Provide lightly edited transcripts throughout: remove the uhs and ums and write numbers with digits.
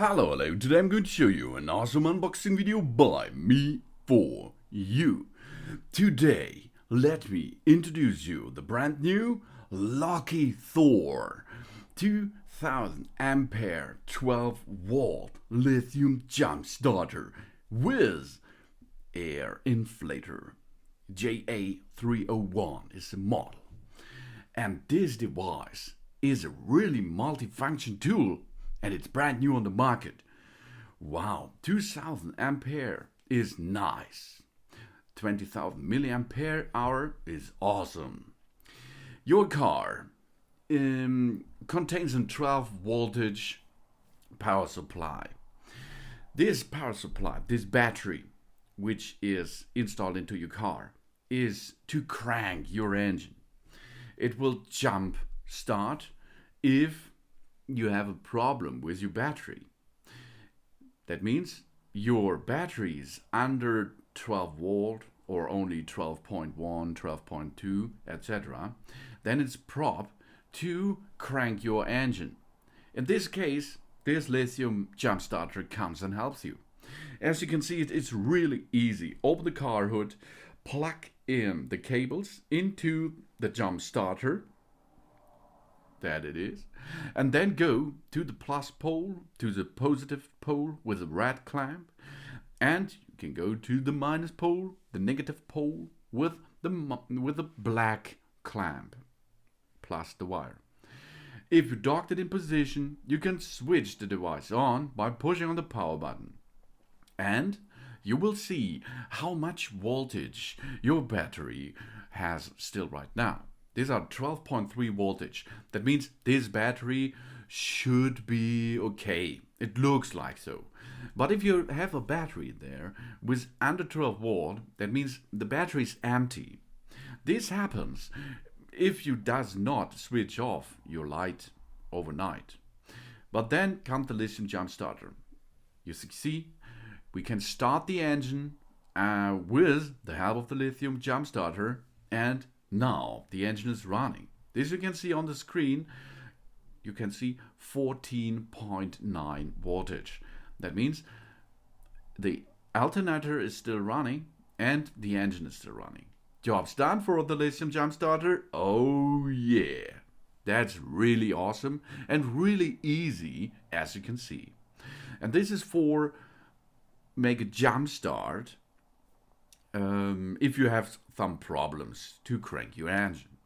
Hello, today I'm going to show you an awesome unboxing video by me for you. Today, let me introduce you the brand new Lokithor 2000 ampere 12 volt lithium jump starter with air inflator. JA301 is the model. And this device is a really multi-function tool, and it's brand new on the market. Wow, 2000 ampere is nice. 20,000 milliampere hour is awesome. Your car contains a 12 voltage power supply. This power supply, this battery, which is installed into your car, is to crank your engine. It will jump start if you have a problem with your battery. That means your battery is under 12 volt or only 12.1, 12.2, etc. Then it's prop to crank your engine. In this case, this lithium jump starter comes and helps you. As you can see, it's really easy. Open the car hood, plug in the cables into the jump starter. That it is. And then go to the plus pole, to the positive pole with a red clamp. And you can go to the minus pole, the negative pole with the black clamp, plus the wire. If you docked it in position, you can switch the device on by pushing on the power button. And you will see how much voltage your battery has still right now. These are 12.3 voltage. That means this battery should be okay. It looks like so. But if you have a battery there with under 12 volt, that means the battery is empty. This happens if you does not switch off your light overnight. But then comes the lithium jump starter. You see, we can start the engine with the help of the lithium jump starter, and now the engine is running. This you can see on the screen. You can see 14.9 voltage. That means the alternator is still running and the engine is still running. Job's done for the lithium jump starter. Oh yeah. That's really awesome and really easy, as you can see. And this is for make a jump start if you have some problems to crank your engine.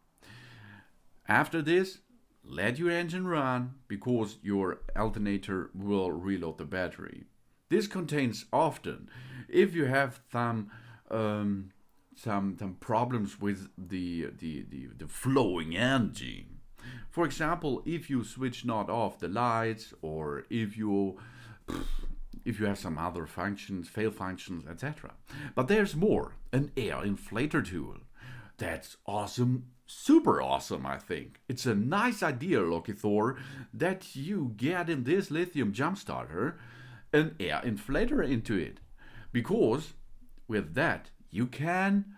After this, let your engine run because your alternator will reload the battery. This contains often if you have some problems with the flowing energy. For example, if you switch not off the lights, or if you have some other functions, fail functions, etc. But there's more, an air inflator tool. That's awesome, super awesome, I think. It's a nice idea, Lokithor, that you get in this lithium jump starter an air inflator into it. Because with that, you can,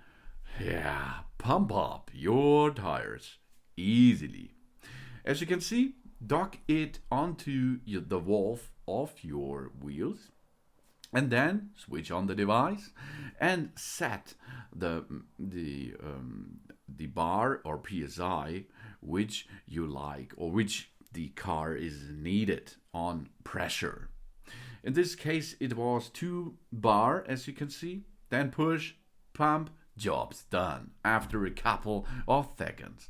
pump up your tires easily. As you can see, dock it onto the valve of your wheels, and then switch on the device and set the bar or PSI which you like, or which the car is needed on pressure. In this case it was 2 bar, as you can see. Then push, pump, job's done after a couple of seconds.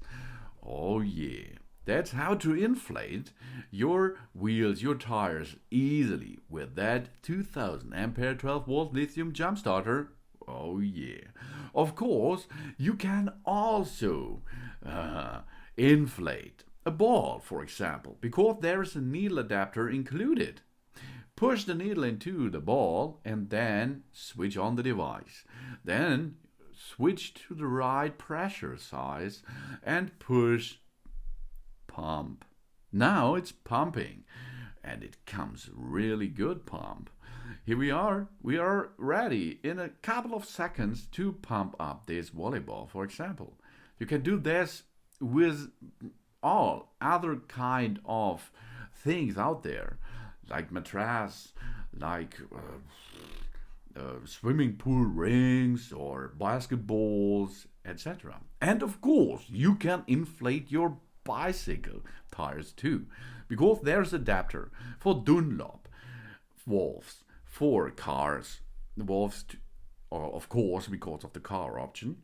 Oh yeah. That's how to inflate your wheels, your tires easily with that 2000 ampere 12 volt lithium jump starter. Oh yeah. Of course, you can also inflate a ball, for example, because there is a needle adapter included. Push the needle into the ball and then switch on the device. Then switch to the right pressure size and push, pump. Now it's pumping, and it comes really good pump. Here we are ready in a couple of seconds to pump up this volleyball, for example. You can do this with all other kind of things out there. like mattress, like swimming pool rings or basketballs, etc. And of course, you can inflate your bicycle tires too, because there's adapter for Dunlop valves for cars, valves, of course, because of the car option.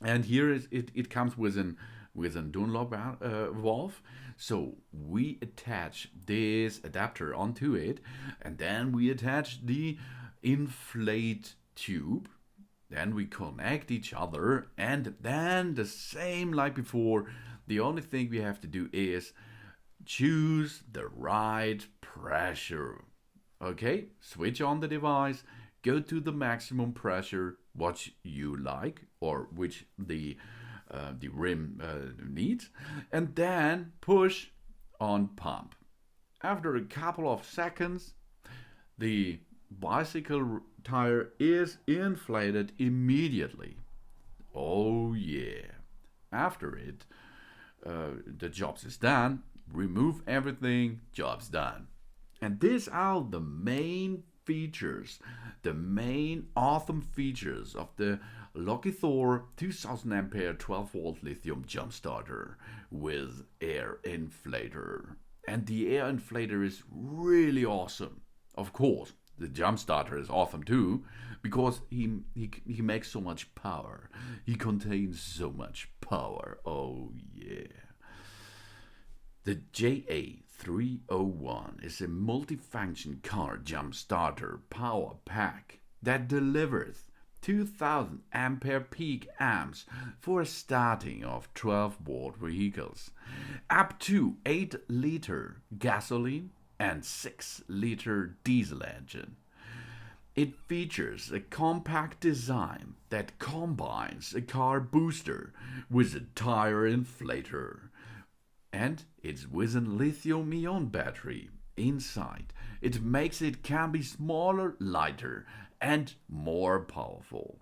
And here it comes with an Dunlop valve. So we attach this adapter onto it, and then we attach the inflate tube. Then we connect each other, and then the same like before. The only thing we have to do is choose the right pressure. Okay, switch on the device, go to the maximum pressure, what you like or which the rim needs, and then push on pump. After a couple of seconds, the bicycle tire is inflated immediately. Oh yeah. After it, the job is done. Remove everything, job's done. And these are the main features, the main awesome features of the Lokithor 2000 ampere 12 volt lithium jump starter with air inflator. And the air inflator is really awesome. Of course, the jump starter is awesome too, because he makes so much power. He contains so much power. Oh yeah. The JA301 is a multifunction car jump starter power pack that delivers 2000 ampere peak amps for a starting of 12 volt vehicles, up to 8-liter gasoline and 6-liter diesel engine. It features a compact design that combines a car booster with a tire inflator. And it's with a lithium-ion battery inside. It makes it can be smaller, lighter, and more powerful.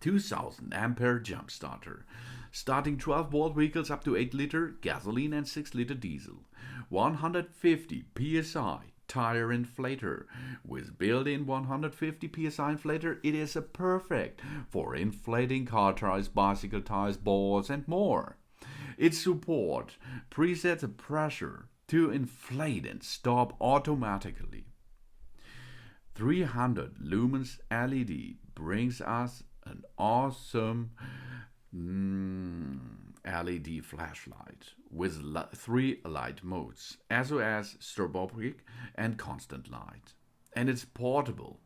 2000 ampere jump starter, starting 12 volt vehicles up to 8-liter gasoline and 6-liter diesel. 150 PSI tire inflator. With built-in 150 PSI inflator, it is a perfect for inflating car tires, bicycle tires, balls, and more. It supports presets of pressure to inflate and stop automatically. 300 lumens LED brings us an awesome LED flashlight with 3 light modes: SOS, stroboscopic, and constant light. And it's portable,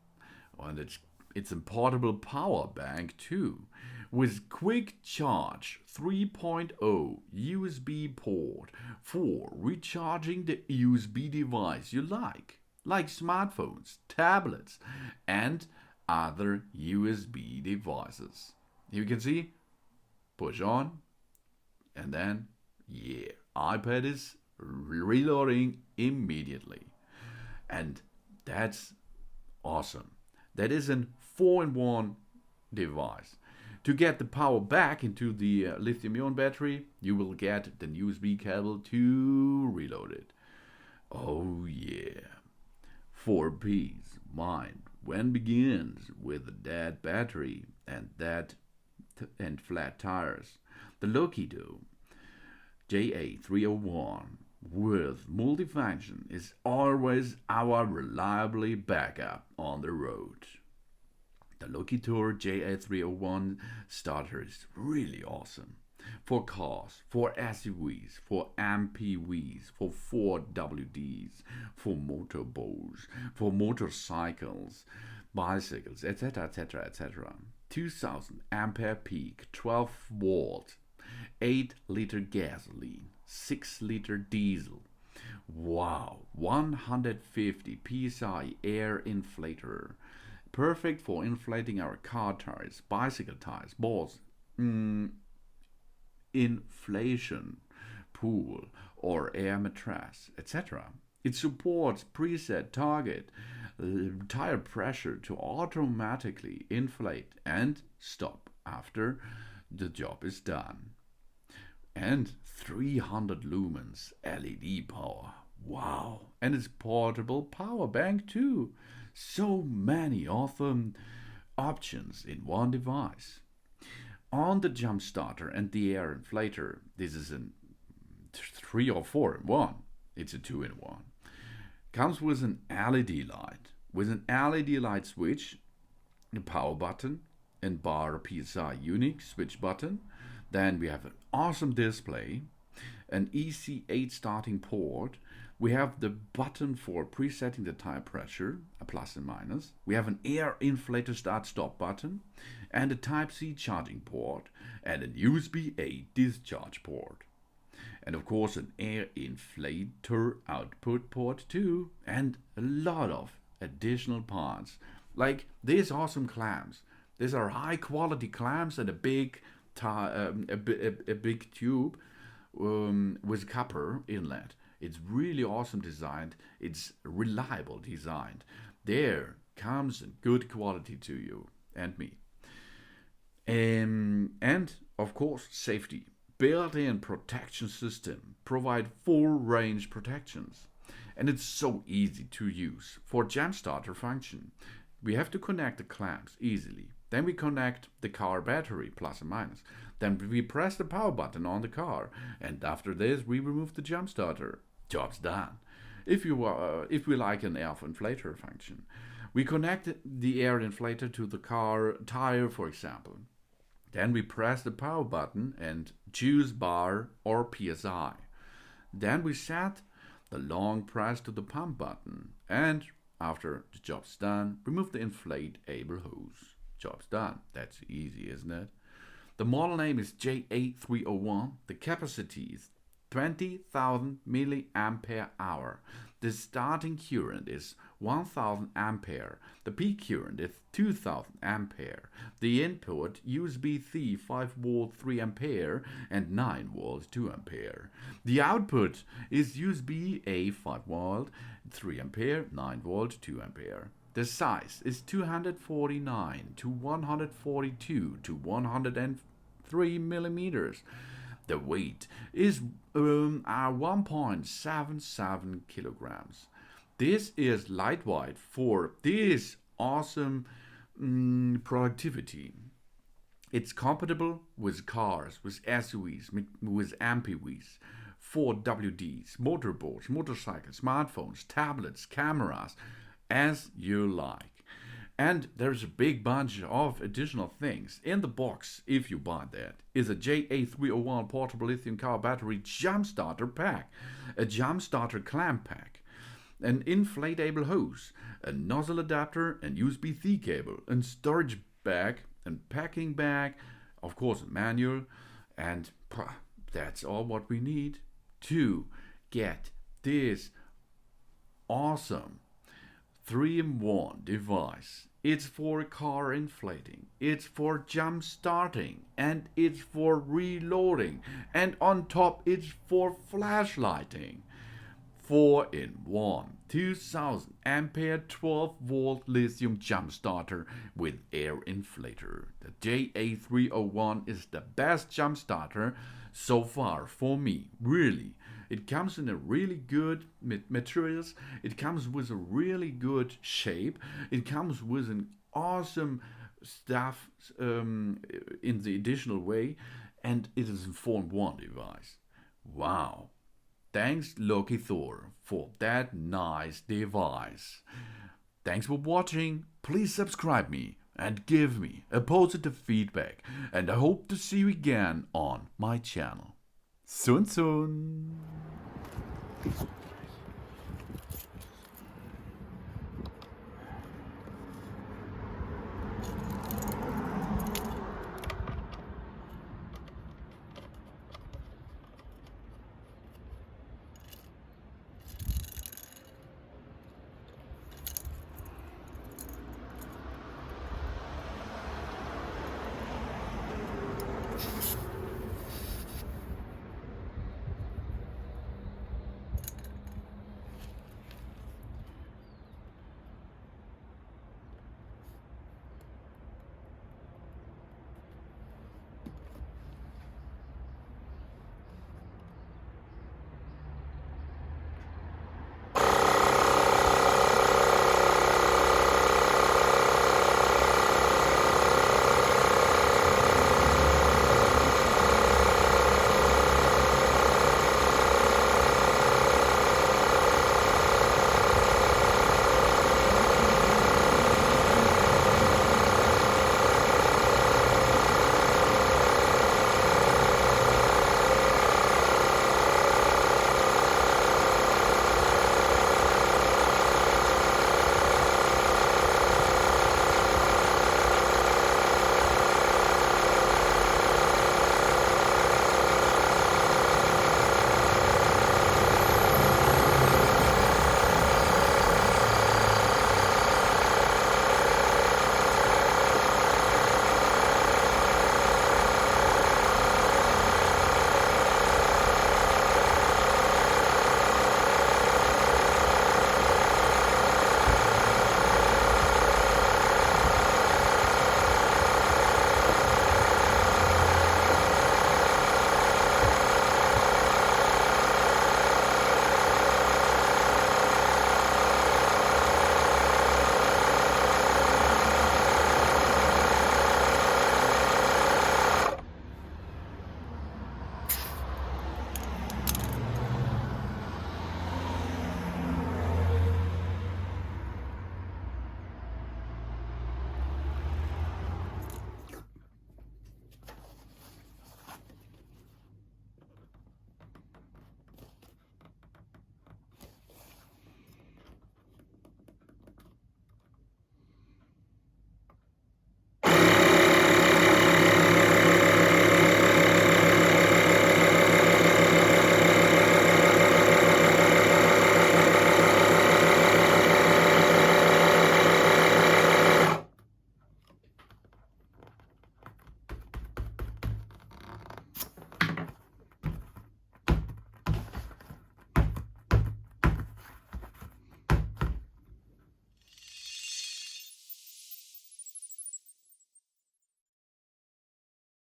and it's a portable power bank too, with quick charge 3.0 USB port for recharging the USB device you like smartphones, tablets, and other USB devices. You can see, push on, and then, yeah, iPad is reloading immediately. And that's awesome. That is a 4-in-1 device. To get the power back into the lithium-ion battery, you will get the USB cable to reload it. Oh yeah. For peace of mind when begins with a dead battery and flat tires. The Lokithor JA301 with multifunction is always our reliably backup on the road. The Lokithor JA301 starter is really awesome. For cars, for SUVs, for MPVs, for 4WDs, for motorboats, for motorcycles, bicycles, etc., etc., etc. 2000 ampere peak, 12 volt, 8-liter gasoline, 6-liter diesel. Wow, 150 PSI air inflator. Perfect for inflating our car tires, bicycle tires, balls, inflation pool or air mattress, etc. It supports preset target tire pressure to automatically inflate and stop after the job is done. And 300 lumens LED power. Wow, and it's portable power bank too. So many awesome options in one device. On the jump starter and the air inflator, this is a 3 or 4 in 1. It's a 2 in 1. Comes with an LED light. With an LED light switch, a power button, and bar PSI unique switch button. Then we have an awesome display, an EC8 starting port. We have the button for presetting the tire pressure, a plus and minus. We have an air inflator start stop button, and a Type-C charging port, and a USB-A discharge port. And of course an air inflator output port too, and a lot of additional parts, like these awesome clamps. These are high quality clamps and a big big tube with copper inlet. It's really awesome designed. It's reliable designed. There comes good quality to you and me. And of course safety. Built-in protection system provide full range protections. And it's so easy to use. For jump starter function, we have to connect the clamps easily. Then we connect the car battery, plus and minus. Then we press the power button on the car. And after this, we remove the jump starter. Job's done. If we like an air inflator function, we connect the air inflator to the car tire, for example. Then we press the power button and choose bar or PSI. Then we set the long press to the pump button, and after the job's done, remove the inflatable hose. Job's done. That's easy, isn't it? The model name is JA301. The capacity is 20,000 milliampere hour. The starting current is 1000 ampere. The peak current is 2000 ampere. The input USB-C 5 volt 3 ampere and 9 volt 2 ampere. The output is USB-A 5 volt 3 ampere, 9 volt 2 ampere. The size is 249 to 142 to 103 millimeters. The weight is 1.77 kilograms. This is lightweight for this awesome productivity. It's compatible with cars, with SUVs, with MPVs, 4WDs, motorboats, motorcycles, smartphones, tablets, cameras, as you like. And there's a big bunch of additional things. In the box, if you buy that, is a JA301 portable lithium car battery jump starter pack, a jump starter clamp pack, an inflatable hose, a nozzle adapter and USB-C cable, and storage bag and packing bag, of course a manual, and that's all what we need to get this awesome 3-in-1 device. It's for car inflating, it's for jump starting, and it's for reloading, and on top it's for flashlighting. 4-in-1 2000 ampere 12 volt lithium jump starter with air inflator. The JA301 is the best jump starter so far for me, really. It comes in a really good materials. It comes with a really good shape. It comes with an awesome stuff in the additional way, and it is a 4-in-1 device. Wow. Thanks Lokithor for that nice device. Thanks for watching. Please subscribe me and give me a positive feedback, and I hope to see you again on my channel. Soon.